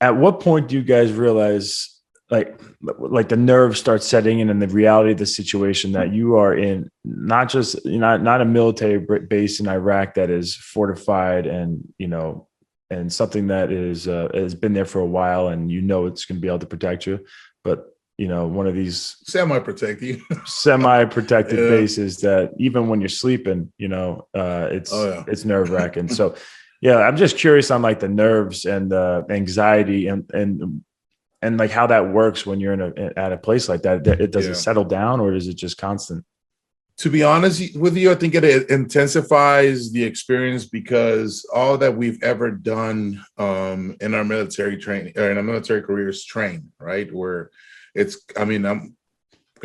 at what point do you guys realize like the nerves start setting in and the reality of the situation that you are in, not just not a military base in Iraq that is fortified and and something that is has been there for a while and it's going to be able to protect you, but one of these Semi-protect you. semi-protected Yeah. bases that even when you're sleeping, Oh yeah. it's nerve-wracking. So yeah, I'm just curious on like the nerves and the anxiety and like how that works when you're at a place like that. It does it Yeah. settle down or is it just constant? To be honest with you, I think it intensifies the experience because all that we've ever done in our military training or in our military careers train, right? Where I'm going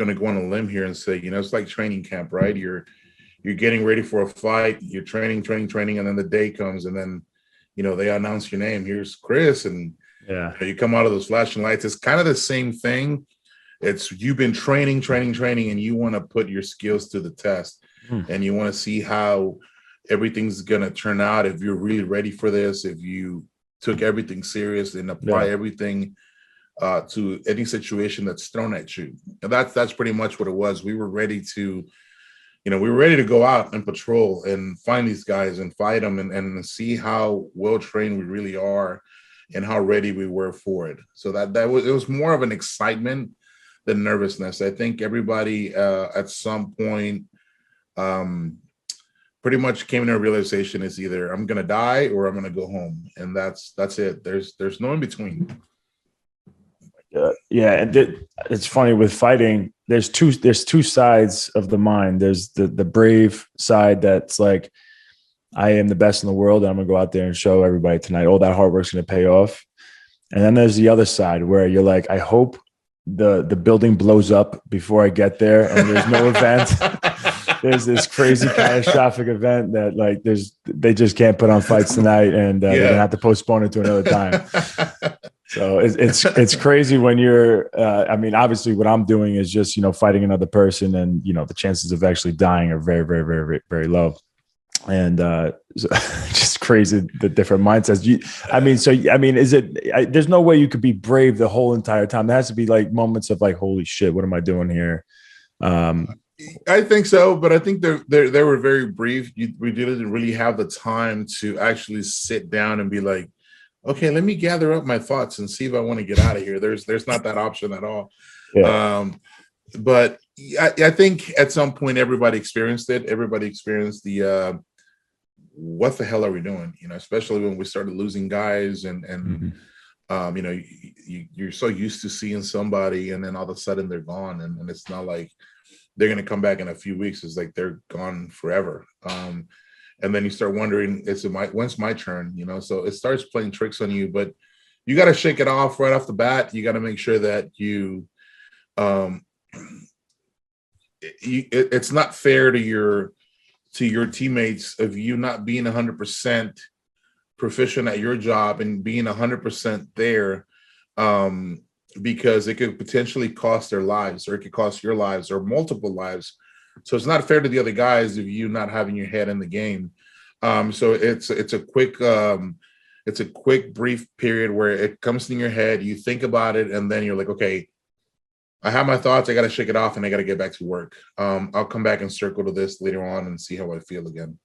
to go on a limb here and say, it's like training camp, right? You're getting ready for a fight, you're training, and then the day comes, and then they announce your name. Here's Chris, and Yeah. you come out of those flashing lights. It's kind of the same thing. It's you've been training, and you want to put your skills to the test, and you want to see how everything's gonna turn out. If you're really ready for this, if you took everything serious and apply everything to any situation that's thrown at you. And that's pretty much what it was. We were ready to, go out and patrol and find these guys and fight them and see how well trained we really are and how ready we were for it. So it was more of an excitement than nervousness. I think everybody at some point pretty much came to a realization is either I'm gonna die or I'm gonna go home, and that's it. There's no in between. Yeah, and it's funny with fighting. There's two sides of the mind. There's the brave side that's like, I am the best in the world, and I'm gonna go out there and show everybody tonight. All that hard work's gonna pay off. And then there's the other side where you're like, I hope the building blows up before I get there, and there's no event. There's this crazy catastrophic event that like they just can't put on fights tonight, and they're gonna have to postpone it to another time. So it's crazy when you're. Obviously, what I'm doing is just fighting another person, and the chances of actually dying are very, very, very, very, very low. And just crazy the different mindsets. Is it? There's no way you could be brave the whole entire time. There has to be like moments of like, holy shit, what am I doing here? I think so, but I think they were very brief. We didn't really have the time to actually sit down and be like, okay, let me gather up my thoughts and see if I want to get out of here. There's not that option at all. Yeah. But I think at some point everybody experienced it. Everybody experienced the what the hell are we doing? Especially when we started losing guys and you're so used to seeing somebody and then all of a sudden they're gone, and it's not like they're going to come back in a few weeks. It's like they're gone forever. And then you start wondering, when's my turn? So it starts playing tricks on you, but you got to shake it off right off the bat. You got to make sure that it's not fair to your teammates of you not being 100% proficient at your job and being 100% there, because it could potentially cost their lives, or it could cost your lives or multiple lives. So it's not fair to the other guys of you not having your head in the game. So it's a quick brief period where it comes in your head, you think about it, and then you're like, okay, I have my thoughts, I got to shake it off, and I got to get back to work. I'll come back and circle to this later on and see how I feel again.